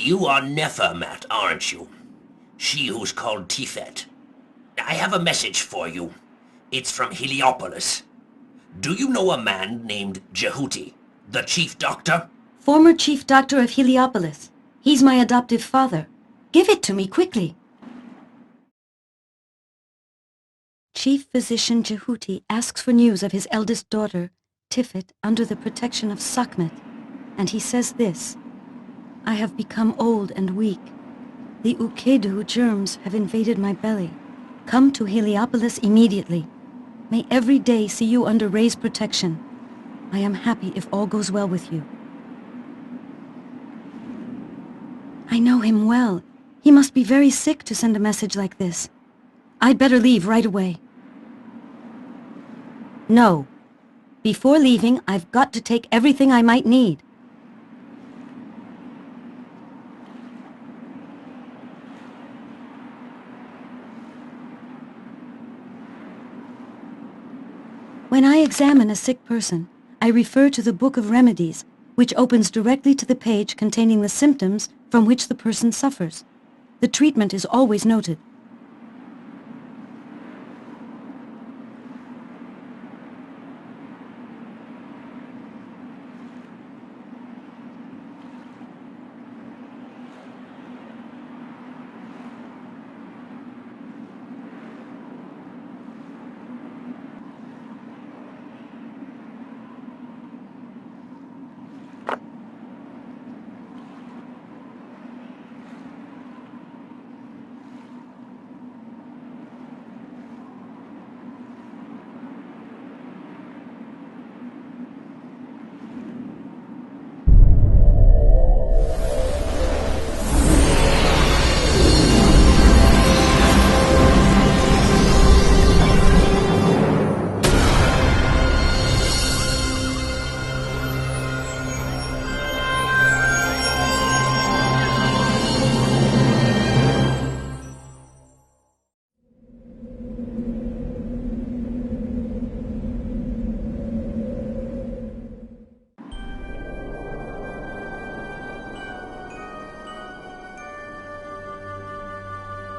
You are Nephermat, aren't you? She who's called Tifet. I have a message for you. It's from Heliopolis. Do you know a man named Jehuti, the chief doctor? Former chief doctor of Heliopolis. He's my adoptive father. Give it to me, quickly. Chief physician Jehuti asks for news of his eldest daughter, Tifet, under the protection of Sekhmet, and he says this: I have become old and weak. The Ukedu germs have invaded my belly. Come to Heliopolis immediately. May every day see you under Ray's protection. I am happy if all goes well with you. I know him well. He must be very sick to send a message like this. I'd better leave right away. No. Before leaving, I've got to take everything I might need. When I examine a sick person, I refer to the Book of Remedies, which opens directly to the page containing the symptoms from which the person suffers. The treatment is always noted.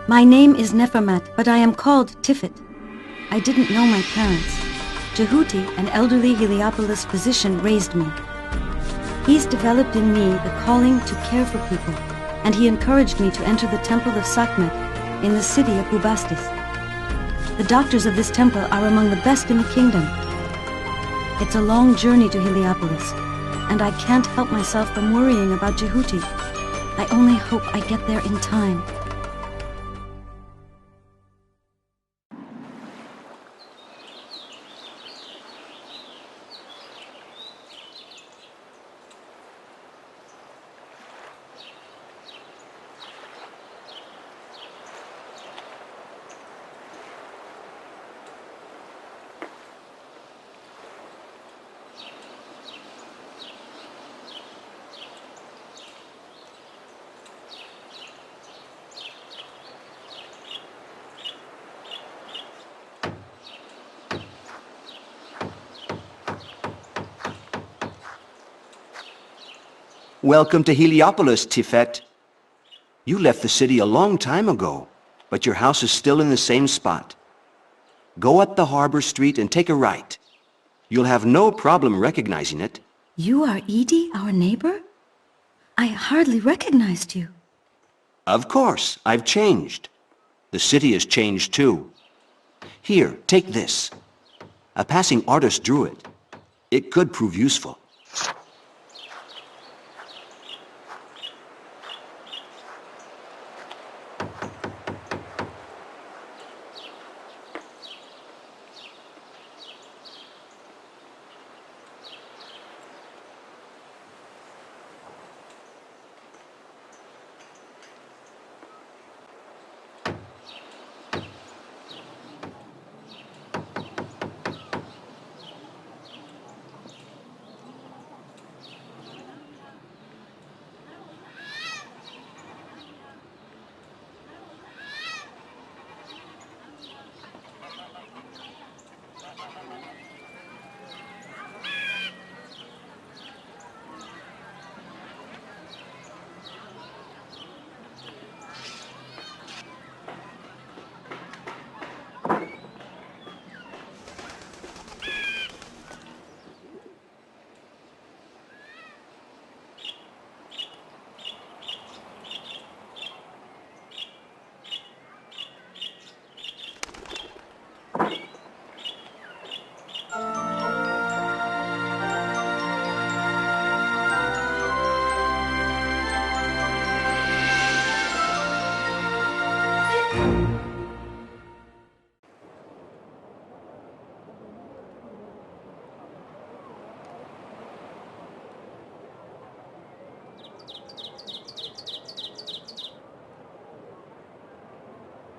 My name is Nephermat, but I am called Tifet. I didn't know my parents. Jehuti, an elderly Heliopolis physician, raised me. He's developed in me the calling to care for people, and he encouraged me to enter the temple of Sekhmet in the city of Bubastis. The doctors of this temple are among the best in the kingdom. It's a long journey to Heliopolis, and I can't help myself from worrying about Jehuti. I only hope I get there in time. Welcome to Heliopolis, Tifet. You left the city a long time ago, but your house is still in the same spot. Go up the harbor street and take a right. You'll have no problem recognizing it. You are Edie, our neighbor? I hardly recognized you. Of course, I've changed. The city has changed too. Here, take this. A passing artist drew it. It could prove useful.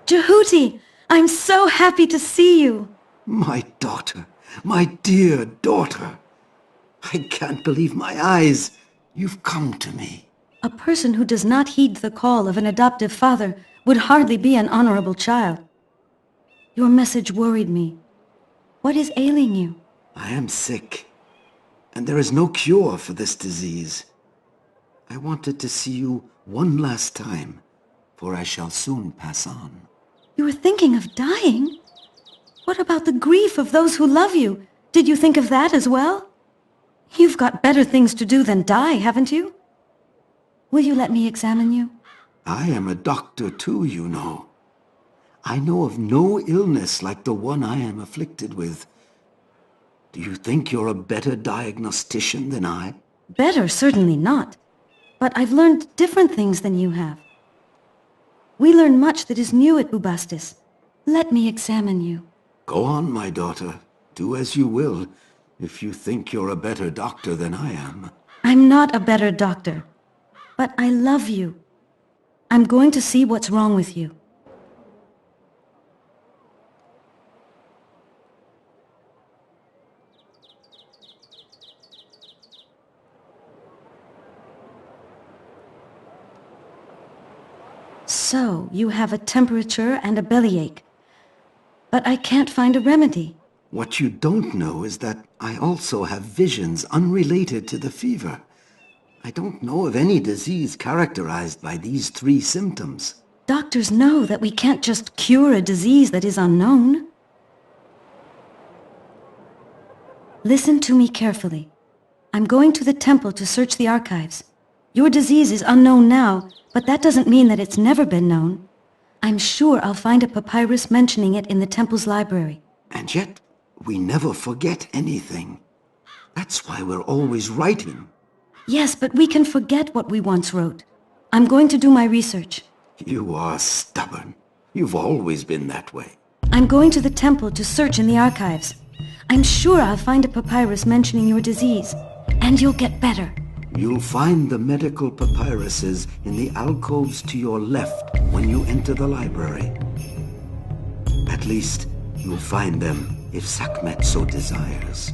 Jehuti, I'm so happy to see you. My daughter, my dear daughter. I can't believe my eyes. You've come to me. A person who does not heed the call of an adoptive father would hardly be an honorable child. Your message worried me. What is ailing you? I am sick, and there is no cure for this disease. I wanted to see you one last time, for I shall soon pass on. You were thinking of dying? What about the grief of those who love you? Did you think of that as well? You've got better things to do than die, haven't you? Will you let me examine you? I am a doctor too, you know. I know of no illness like the one I am afflicted with. Do you think you're a better diagnostician than I? Better, certainly not. But I've learned different things than you have. We learn much that is new at Bubastis. Let me examine you. Go on, my daughter. Do as you will, if you think you're a better doctor than I am. I'm not a better doctor, but I love you. I'm going to see what's wrong with you. So, you have a temperature and a bellyache. But I can't find a remedy. What you don't know is that I also have visions unrelated to the fever. I don't know of any disease characterized by these 3 symptoms. Doctors know that we can't just cure a disease that is unknown. Listen to me carefully. I'm going to the temple to search the archives. Your disease is unknown now, but that doesn't mean that it's never been known. I'm sure I'll find a papyrus mentioning it in the temple's library. And yet, we never forget anything. That's why we're always writing. Yes, but we can forget what we once wrote. I'm going to do my research. You are stubborn. You've always been that way. I'm going to the temple to search in the archives. I'm sure I'll find a papyrus mentioning your disease, and you'll get better. You'll find the medical papyruses in the alcoves to your left when you enter the library. At least, you'll find them if Sekhmet so desires.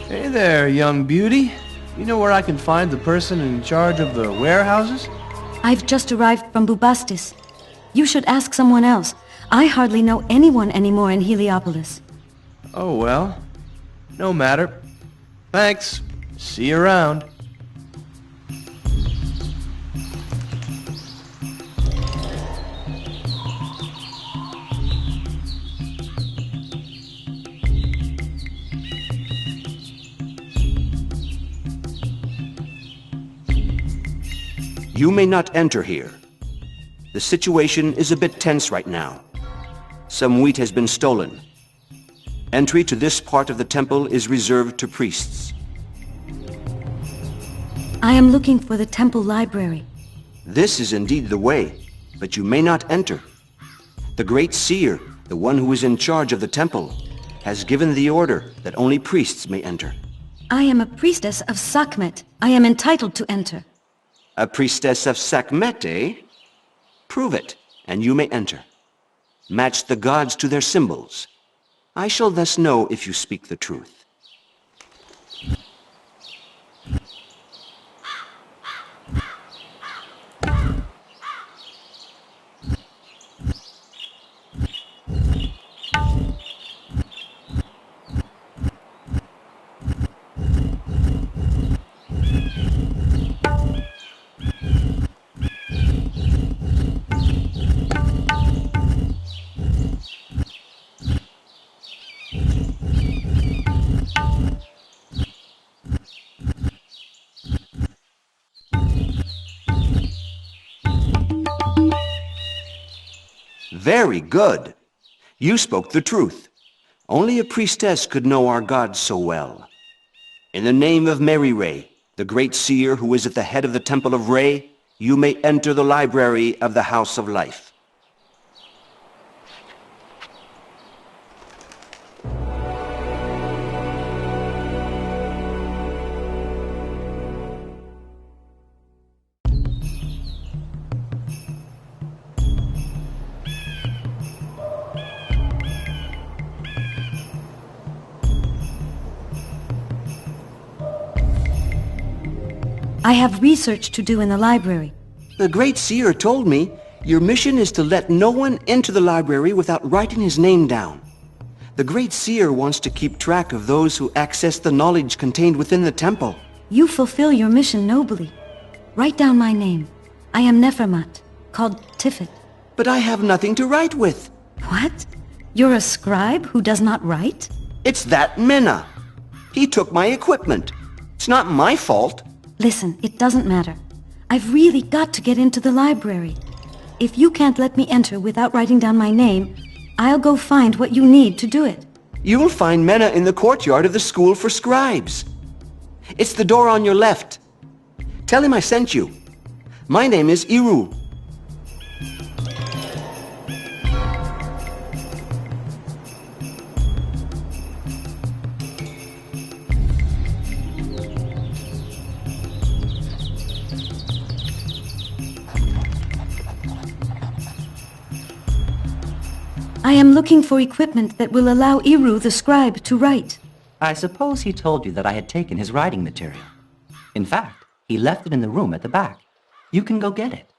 Hey there, young beauty. You know where I can find the person in charge of the warehouses? I've just arrived from Bubastis. You should ask someone else. I hardly know anyone anymore in Heliopolis. Oh, well. No matter. Thanks. See you around. You may not enter here. The situation is a bit tense right now. Some wheat has been stolen. Entry to this part of the temple is reserved to priests. I am looking for the temple library. This is indeed the way, but you may not enter. The great seer, the one who is in charge of the temple, has given the order that only priests may enter. I am a priestess of Sekhmet. I am entitled to enter. A priestess of Sekhmet, eh? Prove it, and you may enter. Match the gods to their symbols. I shall thus know if you speak the truth. Very good. You spoke the truth. Only a priestess could know our gods so well. In the name of Mary Ray, the great seer who is at the head of the Temple of Re, you may enter the library of the House of Life. I have research to do in the library. The great seer told me your mission is to let no one into the library without writing his name down. The great seer wants to keep track of those who access the knowledge contained within the temple. You fulfill your mission nobly. Write down my name. I am Nefermat, called Tifet. But I have nothing to write with. What? You're a scribe who does not write? It's that Mena. He took my equipment. It's not my fault. Listen, it doesn't matter. I've really got to get into the library. If you can't let me enter without writing down my name, I'll go find what you need to do it. You'll find Mena in the courtyard of the School for Scribes. It's the door on your left. Tell him I sent you. My name is Iru. I am looking for equipment that will allow Iru the scribe to write. I suppose he told you that I had taken his writing material. In fact, he left it in the room at the back. You can go get it.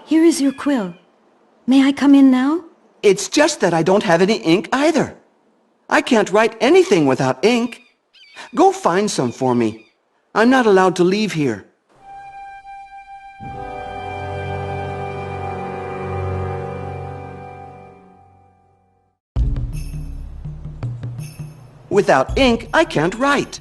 Here is your quill. May I come in now? It's just that I don't have any ink either. I can't write anything without ink. Go find some for me. I'm not allowed to leave here. Without ink, I can't write.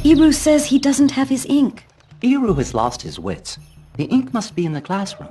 Iru says he doesn't have his ink. Iru has lost his wits. The ink must be in the classroom.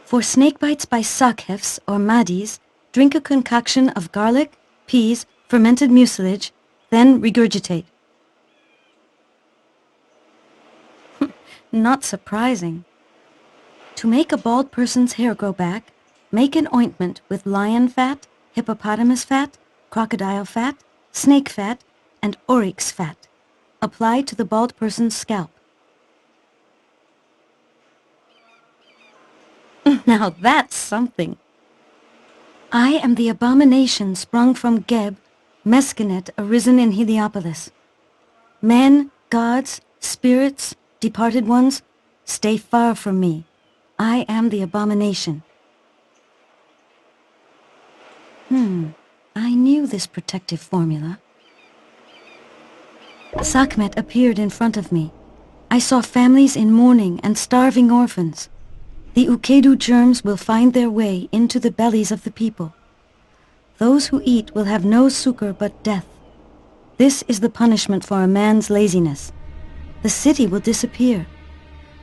For snake bites by Sakhefs or Madis, drink a concoction of garlic, peas, fermented mucilage, then regurgitate. Not surprising. To make a bald person's hair grow back, make an ointment with lion fat, hippopotamus fat, crocodile fat, snake fat, and oryx fat. Apply to the bald person's scalp. Now that's something. I am the abomination sprung from Geb, Mescanet arisen in Heliopolis. Men, gods, spirits, departed ones, stay far from me. I am the abomination. I knew this protective formula. Sekhmet appeared in front of me. I saw families in mourning and starving orphans. The Ukedu germs will find their way into the bellies of the people. Those who eat will have no succor but death. This is the punishment for a man's laziness. The city will disappear.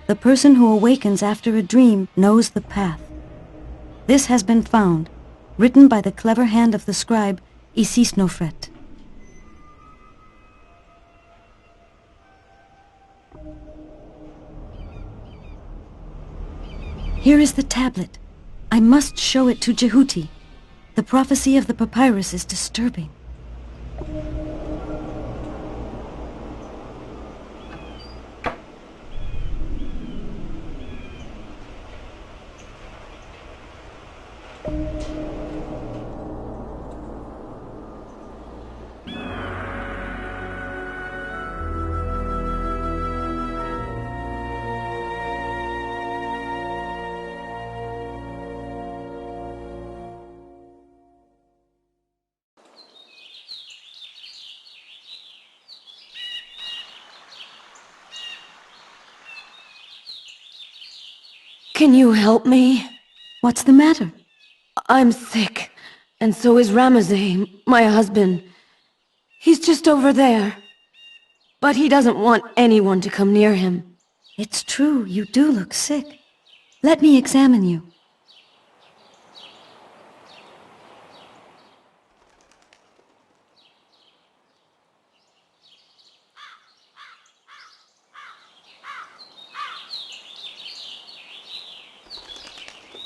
The person who awakens after a dream knows the path. This has been found, written by the clever hand of the scribe Isisnofret. Here is the tablet. I must show it to Jehuti. The prophecy of the papyrus is disturbing. Can you help me? What's the matter? I'm sick, and so is Ramazay, my husband. He's just over there. But he doesn't want anyone to come near him. It's true, you do look sick. Let me examine you.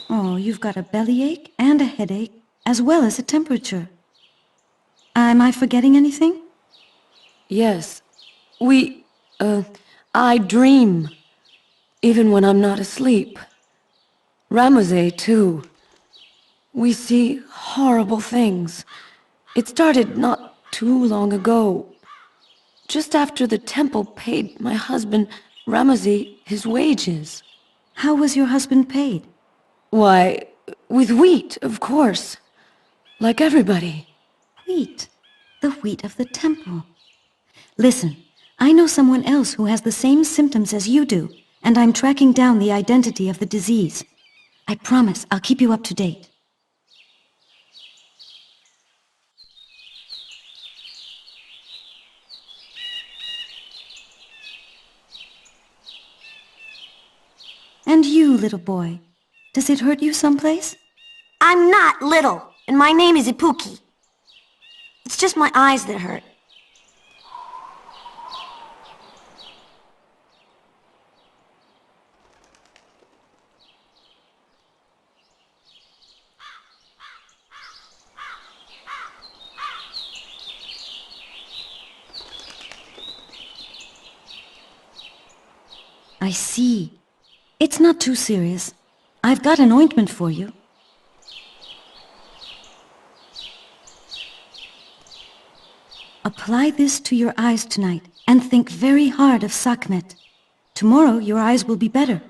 Oh, you've got a bellyache and a headache, as well as a temperature. Am I forgetting anything? Yes. I dream. Even when I'm not asleep. Ramazay, too. We see horrible things. It started not too long ago. Just after the temple paid my husband, Ramazay, his wages. How was your husband paid? Why, with wheat, of course. Like everybody. Wheat. The wheat of the temple. Listen, I know someone else who has the same symptoms as you do, and I'm tracking down the identity of the disease. I promise I'll keep you up to date. And you, little boy, does it hurt you someplace? I'm not little, and my name is Ipuki. It's just my eyes that hurt. I see. It's not too serious. I've got an ointment for you. Apply this to your eyes tonight, and think very hard of Sekhmet. Tomorrow your eyes will be better.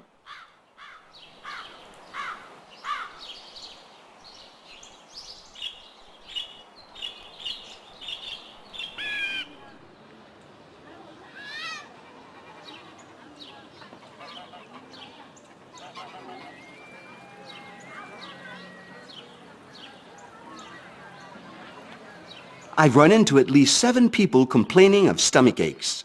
I've run into at least 7 people complaining of stomach aches.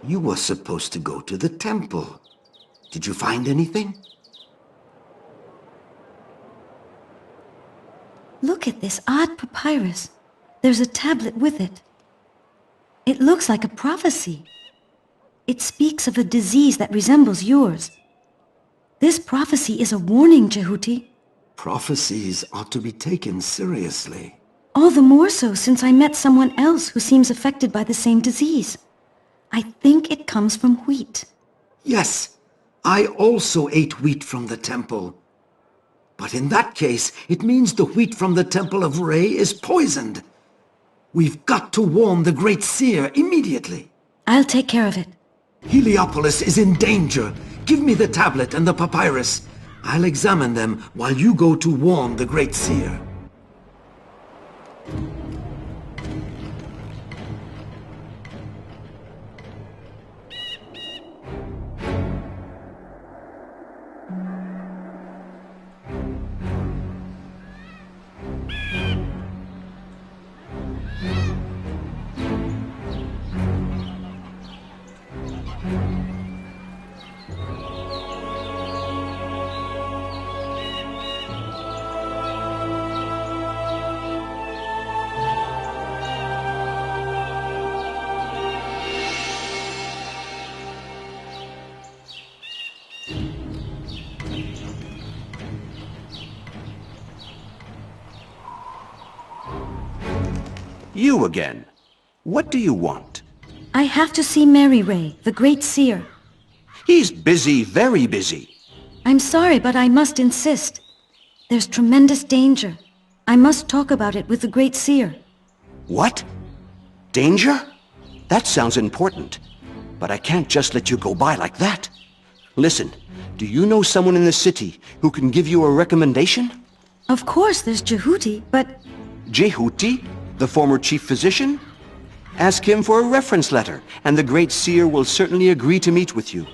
You were supposed to go to the temple. Did you find anything? Look at this odd papyrus. There's a tablet with it. It looks like a prophecy. It speaks of a disease that resembles yours. This prophecy is a warning, Jehuti. Prophecies ought to be taken seriously. All the more so since I met someone else who seems affected by the same disease. I think it comes from wheat. Yes, I also ate wheat from the temple. But in that case, it means the wheat from the Temple of Re is poisoned. We've got to warn the Great Seer immediately. I'll take care of it. Heliopolis is in danger. Give me the tablet and the papyrus. I'll examine them while you go to warn the Great Seer. You again. What do you want? I have to see Mary Ray, the Great Seer. He's busy, very busy. I'm sorry, but I must insist. There's tremendous danger. I must talk about it with the Great Seer. What? Danger? That sounds important. But I can't just let you go by like that. Listen, do you know someone in the city who can give you a recommendation? Of course, there's Jehuti, but... Jehuti? The former chief physician? Ask him for a reference letter, and the Great Seer will certainly agree to meet with you.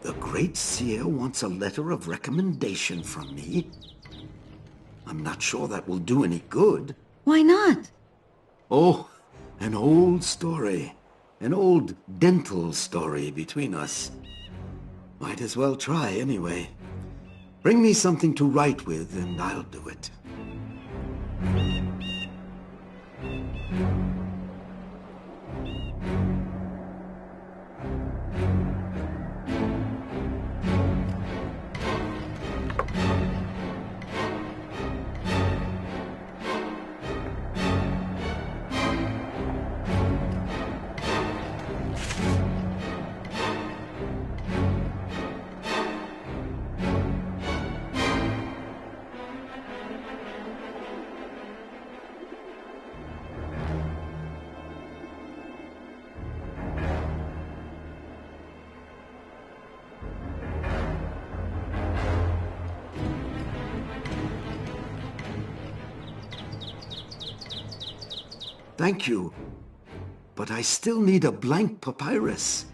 The Great Seer wants a letter of recommendation from me? I'm not sure that will do any good. Why not? Oh, an old story. An old dental story between us. Might as well try anyway. Bring me something to write with and I'll do it. Thank you, but I still need a blank papyrus.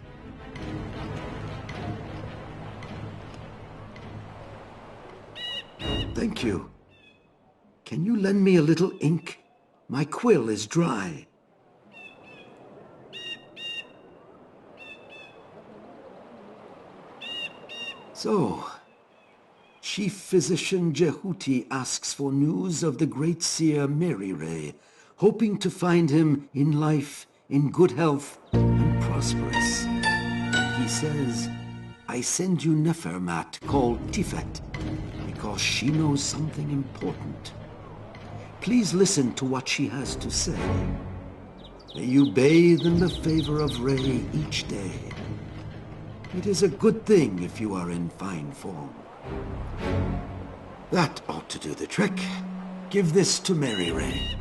Thank you. Can you lend me a little ink? My quill is dry. So, Chief Physician Jehuti asks for news of the Great Seer Mary Ray, hoping to find him in life, in good health, and prosperous. He says, I send you Nefermat called Tifet, because she knows something important. Please listen to what she has to say. May you bathe in the favor of Ray each day. It is a good thing if you are in fine form. That ought to do the trick. Give this to Mary Ray.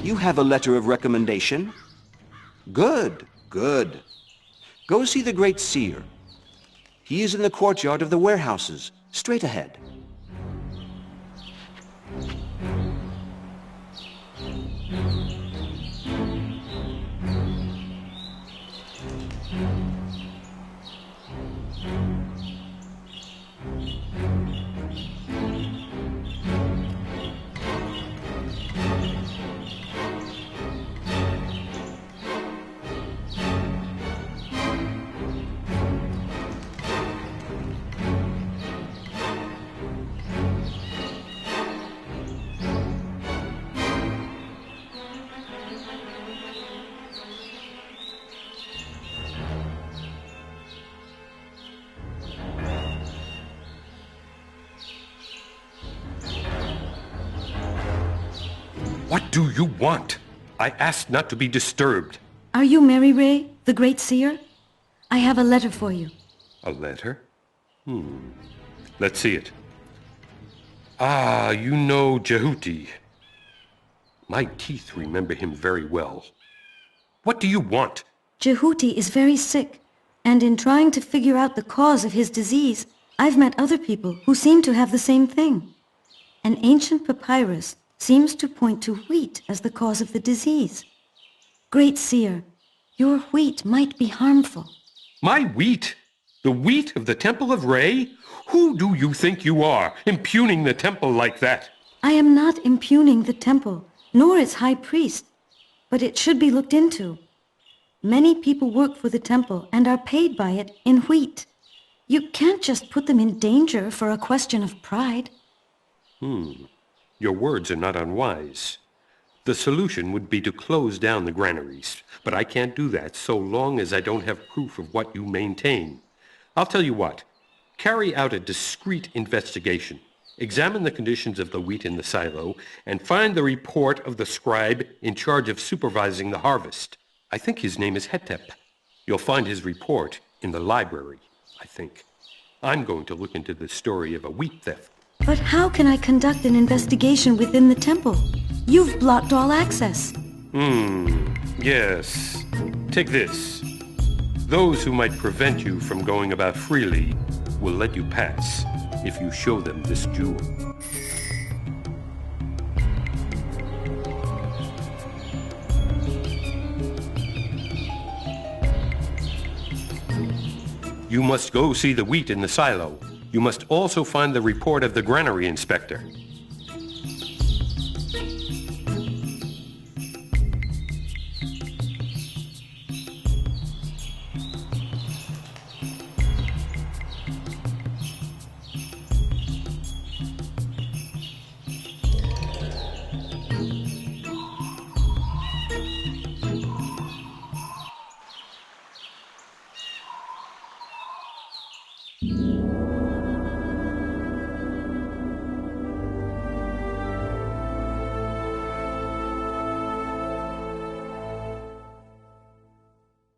You have a letter of recommendation? Good, good. Go see the great seer. He is in the courtyard of the warehouses, straight ahead. What do you want? I asked not to be disturbed. Are you Mary Ray, the great seer? I have a letter for you. A letter? Let's see it. Ah, you know Jehuti. My teeth remember him very well. What do you want? Jehuti is very sick, and in trying to figure out the cause of his disease, I've met other people who seem to have the same thing. An ancient papyrus seems to point to wheat as the cause of the disease. Great seer, your wheat might be harmful. My wheat? The wheat of the Temple of Re? Who do you think you are, impugning the temple like that? I am not impugning the temple, nor its high priest, but it should be looked into. Many people work for the temple and are paid by it in wheat. You can't just put them in danger for a question of pride. Your words are not unwise. The solution would be to close down the granaries, but I can't do that so long as I don't have proof of what you maintain. I'll tell you what. Carry out a discreet investigation. Examine the conditions of the wheat in the silo, and find the report of the scribe in charge of supervising the harvest. I think his name is Hetep. You'll find his report in the library, I think. I'm going to look into the story of a wheat theft. But how can I conduct an investigation within the temple? You've blocked all access. Yes. Take this. Those who might prevent you from going about freely will let you pass if you show them this jewel. You must go see the wheat in the silo. You must also find the report of the granary inspector.